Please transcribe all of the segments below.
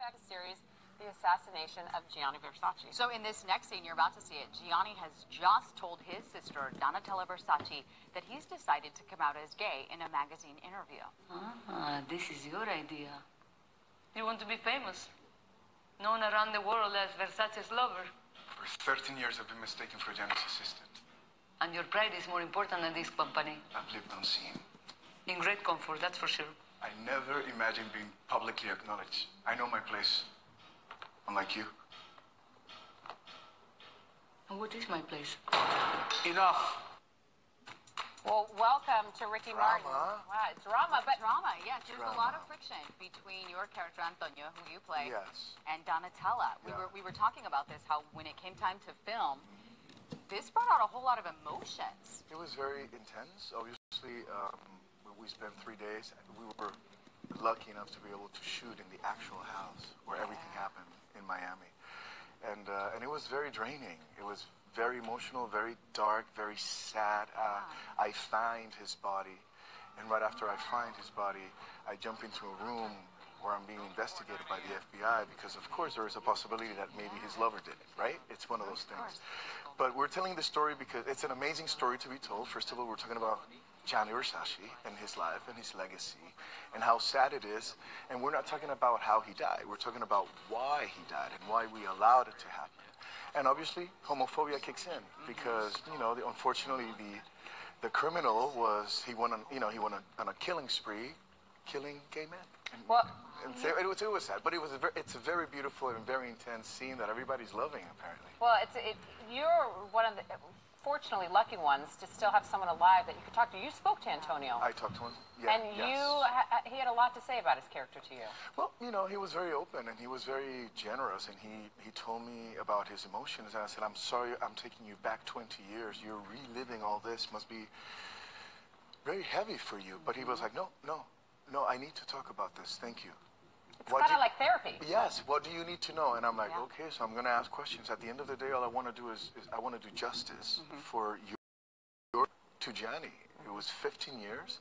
back to series, The Assassination of Gianni Versace. So in this next scene, you're about to see it, Gianni has just told his sister, Donatella Versace, that he's decided to come out as gay in a magazine interview. This is your idea. You want to be famous, known around the world as Versace's lover. For 13 years, I've been mistaken for Gianni's assistant. And your pride is more important than this company. I've lived unseen. In great comfort, that's for sure. I never imagined being publicly acknowledged. I know my place, unlike you. And what is my place? Enough. Well, welcome to Ricky Martin. Wow, drama, but Drama, yes. There's a lot of Drama. friction between your character, Antonio, who you play, Yes. and Donatella. Yeah. We were talking about this, how when it came time to film, this brought out a whole lot of emotions. It was very intense. Obviously, we spent 3 days. We were lucky enough to be able to shoot in the actual house where everything happened in Miami. And it was very draining. It was very emotional, very dark, very sad. I find his body. And right after I find his body, I jump into a room where I'm being investigated by the FBI because, of course, there is a possibility that maybe his lover did it, right? It's one of those things. But we're telling this story because it's an amazing story to be told. First of all, we're talking about Gianni Versace and his life and his legacy and how sad it is. And we're not talking about how he died. We're talking about why he died and why we allowed it to happen. And obviously, homophobia kicks in because, you know, unfortunately, the criminal was, he went on a killing spree, killing gay men. And it was sad, but it's a very beautiful and very intense scene that everybody's loving, apparently. well, you're one of the fortunately lucky ones to still have someone alive that you could talk to. You spoke to Antonio. I talked to him. Yeah, And yes. he had a lot to say about his character to you. Well, you know, he was very open and he was very generous, and he told me about his emotions, and I said, I'm sorry, I'm taking you back 20 years. You're reliving all this. Must be very heavy for you. But he was like, no, I need to talk about this. Thank you. It's kind of like therapy. Yes, what do you need to know? And I'm like, Yeah. okay, so I'm going to ask questions. At the end of the day, all I want to do is I want to do justice for to Gianni. It was 15 years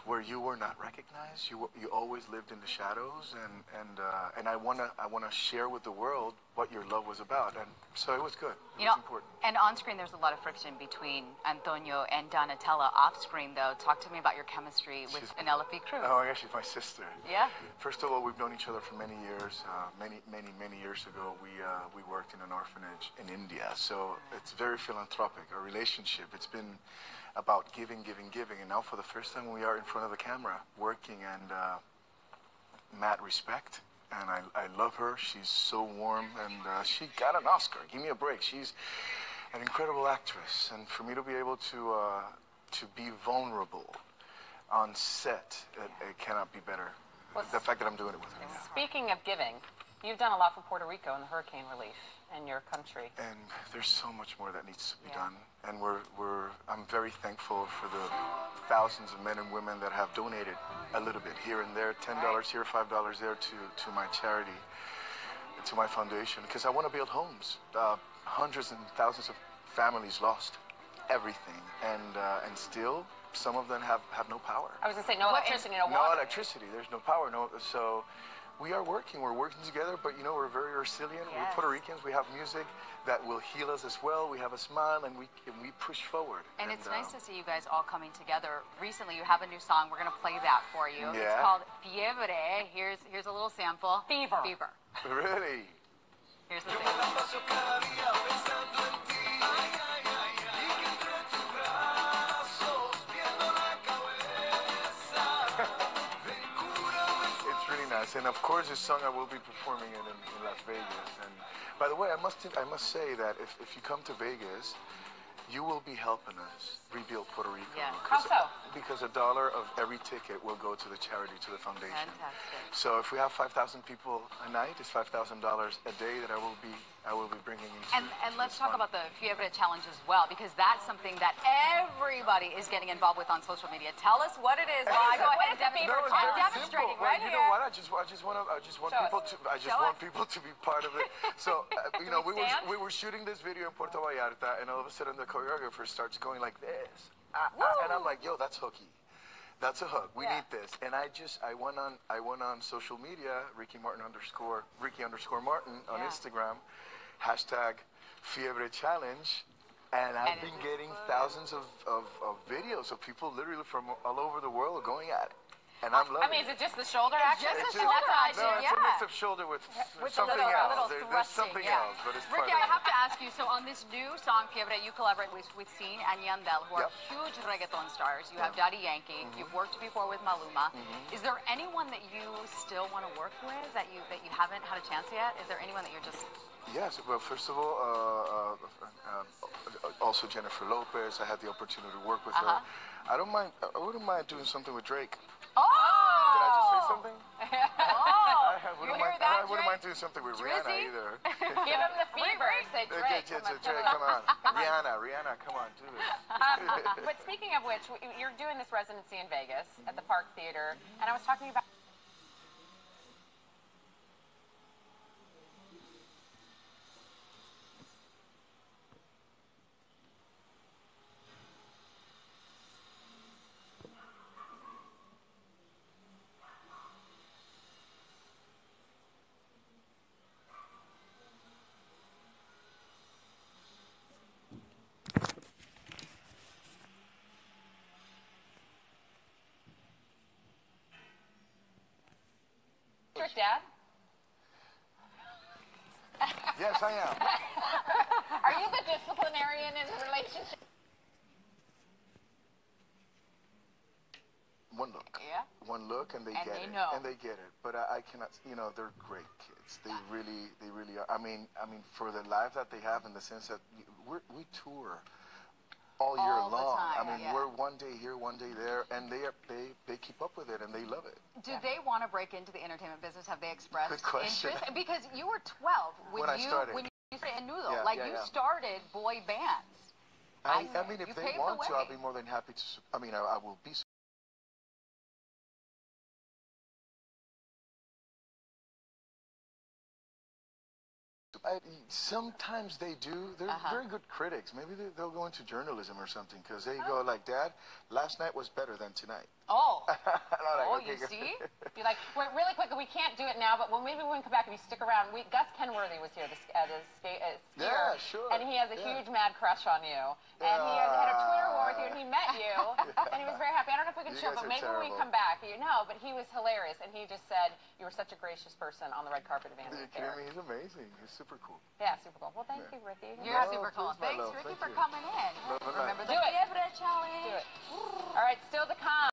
where you were not recognized. You always lived in the shadows, and I wanna share with the world what your love was about, and so it was good. It was important. And on screen, there's a lot of friction between Antonio and Donatella. Off screen, though, talk to me about your chemistry with Penelope Cruz. Oh my gosh, she's my sister. Yeah. First of all, we've known each other for many years. Many years ago, we worked in an orphanage in India, so it's very philanthropic. Our relationship, it's been about giving, and now for the first time we are in front of the camera working, and mad respect, and I love her. She's so warm, and she got an Oscar. Give me a break. She's an incredible actress, and for me to be able to be vulnerable on set, it cannot be better. Well, the fact that I'm doing it with her. Yeah. Speaking of giving, you've done a lot for Puerto Rico and the hurricane relief in your country. And there's so much more that needs to be done. And I'm very thankful for the thousands of men and women that have donated a little bit here and there, $10 here, $5 there to my charity, to my foundation, because I want to build homes. Hundreds and thousands of families lost everything, and still some of them have no power. I was going to say, no electricity, no water. No electricity, there's no power, so we are working, we're working together, but you know, we're very resilient. Yes. We're Puerto Ricans, we have music that will heal us as well. We have a smile, and we push forward. And it's nice to see you guys all coming together. Recently, you have a new song. We're going to play that for you. Yeah. It's called Fiebre. Here's a little sample. Fever. Really? Here's the sample. It's really nice, and of course, this song I will be performing in Las Vegas. And by the way, I must say that if you come to Vegas, you will be helping us rebuild Puerto Rico. Yeah. How so? Because $1 of every ticket will go to the charity, to the foundation. Fantastic. So if we have 5,000 people a night, it's $5,000 a day that I will be bringing into. And let's talk about the Fiebre Challenge as well, because that's something that everybody is getting involved with on social media. Tell us what it is. Well, I go ahead and demonstrate. No, it's I'm very demonstrating simple. right You here. know what? I just want people to be part of it. So you know, we were shooting this video in Puerto Vallarta, and all of a sudden the choreographer starts going like this, and I'm like, yo, that's hooky. That's a hug. We Yeah. need this. And I went on social media, Ricky Martin _ Martin on Yeah. Instagram, hashtag Fiebre Challenge. And I've been getting thousands of videos of people literally from all over the world going at it. And I'm loving I mean, is it. it just the shoulder action? just the That's shoulder what I action, do. No, it's yeah. a mix of shoulder with a something little- a else. little There's thrusting, something yeah. else, but it's Ricky, part I of have to ask you, so on this new song, Fiebre, you collaborate with Seen and Yandel, who are Yep. huge reggaeton stars. You have Daddy Yankee. You've worked before with Maluma. Is there anyone that you still want to work with that you haven't had a chance yet? Is there anyone that you're just... Yes, well, first of all, also Jennifer Lopez. I had the opportunity to work with her. I wouldn't mind doing something with Drake. Oh! Did I just say something? Oh! wouldn't You hear mind, that, I wouldn't mind Drake? doing something with Drizzy? Rihanna either. Give him the fever. Say Drake. Drake, come on. Rihanna, come on, do this. But speaking of which, you're doing this residency in Vegas at the Park Theater, and I was talking about. Strict dad? Yes, I am. Are you the disciplinarian in the relationship? One look. Yeah. One look, and they And get they it. know. And they get it. But I cannot. They're great kids. They really are. I mean, for the life that they have, in the sense that we tour all year All the long. time, I mean, yeah. we're one day here, one day there, and they keep up with it, and they love it. Do they want to break into the entertainment business? Have they expressed Good question. interest? Because you were 12 When I started. when you started in Nudo. Yeah, like, yeah, you yeah. started boy bands. I mean, if You they paved the want to, I'll way. be more than happy to. I mean, I will be. Sometimes they do. They're very good critics. Maybe they'll go into journalism or something, because they go like, "Dad, last night was better than tonight." Oh. And I'm like, Oh, "Okay, you good." see? Be like, wait, really quick, we can't do it now, but maybe when we come back, if you stick around, Gus Kenworthy was here, the skier. Yeah, sure. And he has a Yeah. huge mad crush on you. And he had a Twitter war with you, and he met you, and he was very happy. I don't know if we can You show, guys but are maybe when we terrible. come back, but he was hilarious, and he just said, you were such a gracious person on the red carpet of Are Vanity you Fair. kidding me? He's amazing. He's super cool. Yeah, super cool. Well, thank you, Ricky. You're No, super cool. please, my Thanks, love. Ricky, Thank for you. coming in. Love and light. Remember the Do it. Fiebre Challenge. Do it. All right, still to come.